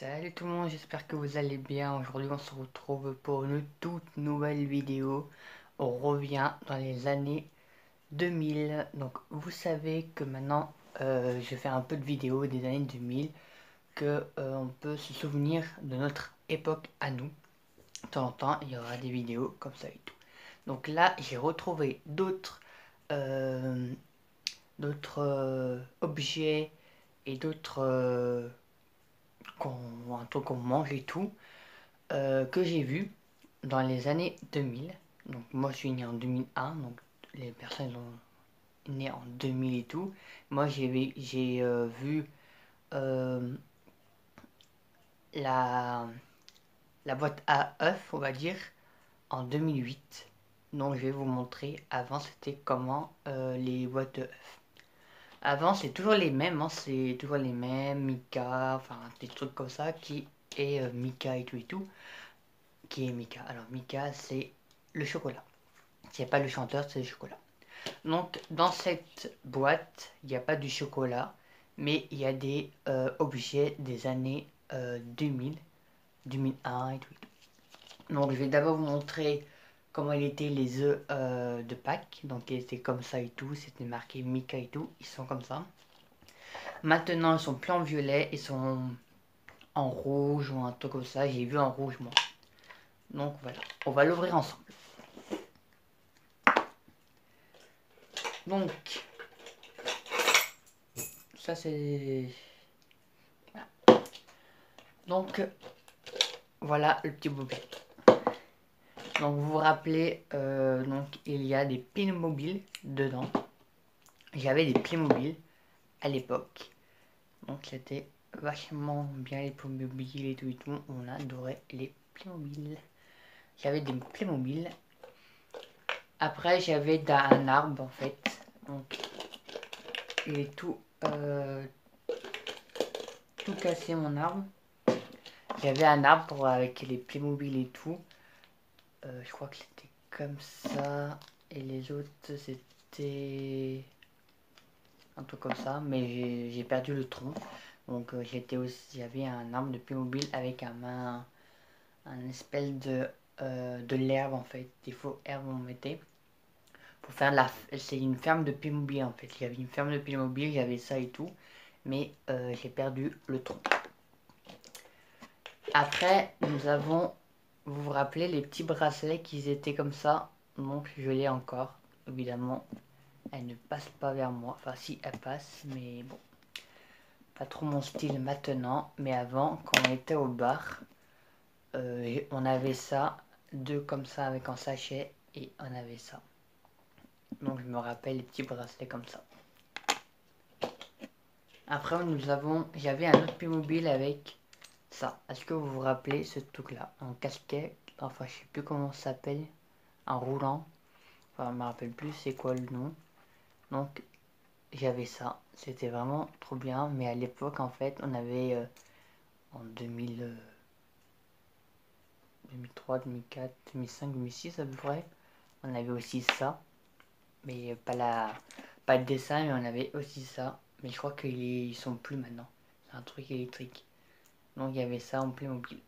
Salut tout le monde, j'espère que vous allez bien. Aujourd'hui on se retrouve pour une toute nouvelle vidéo. On revient dans les années 2000. Donc vous savez que maintenant je fais un peu de vidéos des années 2000, que on peut se souvenir de notre époque à nous. De temps en temps il y aura des vidéos comme ça et tout. Donc là j'ai retrouvé euh, d'autres objets et d'autres un truc qu'on mange et tout, que j'ai vu dans les années 2000. Donc moi je suis né en 2001, donc les personnes sont nées en 2000 et tout. Moi j'ai vu euh, la, la boîte à œufs, on va dire, en 2008. Donc je vais vous montrer avant c'était comment les boîtes de œufs. Avant c'est toujours les mêmes, hein, c'est toujours les mêmes, Mika, enfin des trucs comme ça qui est Mika et tout. Qui est Mika. Alors Mika c'est le chocolat. C'est pas le chanteur, c'est le chocolat. Donc dans cette boîte, il n'y a pas du chocolat, mais il y a des objets des années 2000, 2001 et tout. Donc je vais d'abord vous montrer comment il était les œufs de Pâques. Donc ils étaient comme ça et tout, c'était marqué Mika et tout, ils sont comme ça. Maintenant ils sont plus en violet, ils sont en rouge ou un truc comme ça, j'ai vu en rouge moi. Donc voilà, on va l'ouvrir ensemble. Donc ça c'est... Donc voilà le petit bouquet. Donc vous vous rappelez, donc il y a des Playmobil dedans. J'avais des Playmobil à l'époque. Donc c'était vachement bien les Playmobil et tout et tout. On adorait les Playmobil. J'avais des Playmobil. Après j'avais un arbre en fait. Donc il est tout cassé mon arbre. J'avais un arbre avec les Playmobil et tout. Je crois que c'était comme ça. Et les autres c'était un truc comme ça. Mais j'ai perdu le tronc. Donc j'avais un arbre de Playmobil avec un espèce de l'herbe en fait. Des faux herbes on mettait. Pour faire c'est une ferme de Playmobil en fait. J'avais une ferme de Playmobil, j'avais ça et tout. Mais j'ai perdu le tronc. Après nous avons... Vous vous rappelez les petits bracelets qui étaient comme ça? Donc je l'ai encore, évidemment. Elle ne passe pas vers moi. Enfin si, elle passe, mais bon. Pas trop mon style maintenant. Mais avant, quand on était au bar, on avait ça. Deux comme ça avec un sachet. Et on avait ça. Donc je me rappelle les petits bracelets comme ça. Après j'avais un autre Playmobil avec ça. Est-ce que vous vous rappelez ce truc là? Un casquette. Enfin je sais plus comment ça s'appelle. Un roulant. Enfin, je me rappelle plus c'est quoi le nom. Donc, j'avais ça. C'était vraiment trop bien. Mais à l'époque, en fait, on avait en 2000, 2003, 2004, 2005, 2006 à peu près. On avait aussi ça. Mais pas de dessin, mais on avait aussi ça. Mais je crois qu'ils sont plus maintenant. C'est un truc électrique. Donc, il y avait ça en Playmobil.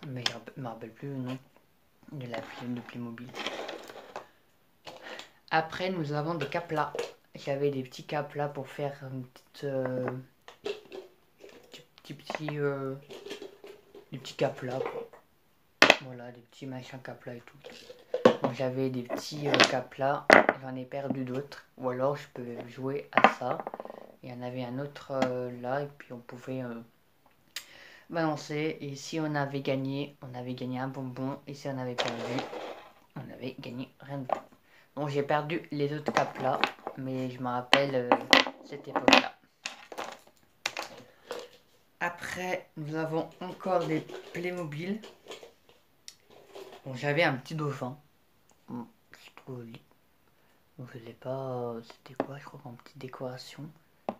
Mais je me rappelle plus le nom de la film de Playmobil. Après, nous avons des caplas. J'avais des petits caplas pour faire une petite... des petits caplas quoi. Voilà, des petits machins caplas et tout. Donc j'avais des petits caplas, j'en ai perdu d'autres. Ou alors je peux jouer à ça. Il y en avait un autre là et puis on pouvait balancer. Et si on avait gagné un bonbon. Et si on avait perdu, on avait gagné rien de tout. Donc j'ai perdu les autres caplas, mais je me rappelle cette époque-là. Après, nous avons encore des Playmobil. Bon, j'avais un petit dauphin. C'est trop joli. Donc je sais pas, c'était quoi, je crois qu'en petite décoration.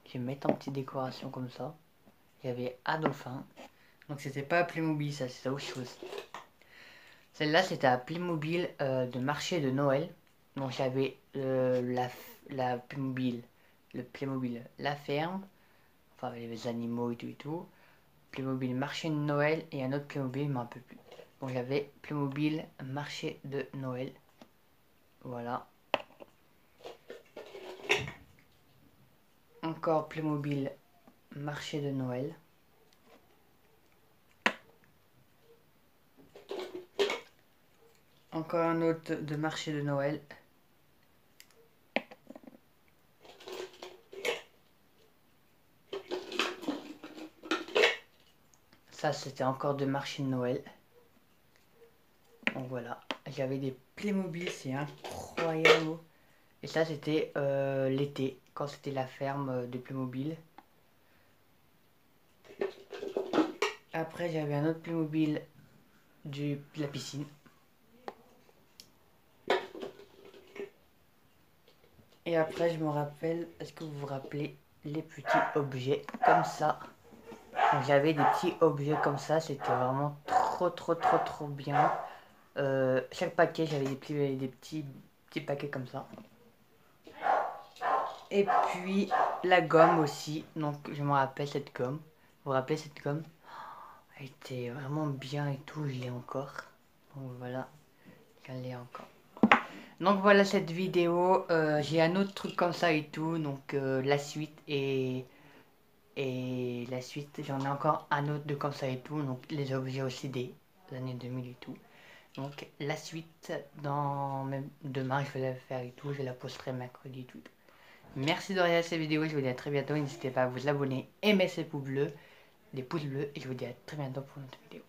Je vais mettre en petite décoration comme ça. Il y avait un dauphin. Donc c'était pas Playmobil, ça c'était autre chose. Celle-là c'était un Playmobil de marché de Noël. Donc j'avais la Playmobil, le Playmobil La Ferme. Enfin avec les animaux et tout et tout. Playmobil marché de Noël et un autre Playmobil, mais un peu plus. Donc j'avais Playmobil marché de Noël. Voilà. Encore Playmobil marché de Noël. Encore un autre de marché de Noël. Ça, c'était encore de marché de Noël. Donc voilà, j'avais des Playmobil, c'est incroyable. Et ça, c'était l'été, quand c'était la ferme de Playmobil. Après, j'avais un autre Playmobil de la piscine. Et après, je me rappelle, est-ce que vous vous rappelez les petits objets comme ça? J'avais des petits objets comme ça, c'était vraiment trop bien. Chaque paquet, j'avais des petits paquets comme ça. Et puis la gomme aussi, donc je me rappelle cette gomme. Vous vous rappelez cette gomme? Elle était vraiment bien et tout, je l'ai encore. Donc voilà, je l'ai encore. Donc voilà cette vidéo, j'ai un autre truc comme ça et tout, donc la suite et la suite, j'en ai encore un autre de comme ça et tout, donc les objets aussi des années 2000 et tout. Donc la suite, même demain je vais la faire et tout, je la posterai mercredi et tout. Merci de regarder cette vidéo, je vous dis à très bientôt, n'hésitez pas à vous abonner, aimer ces pouces bleus, les pouces bleus, et je vous dis à très bientôt pour une autre vidéo.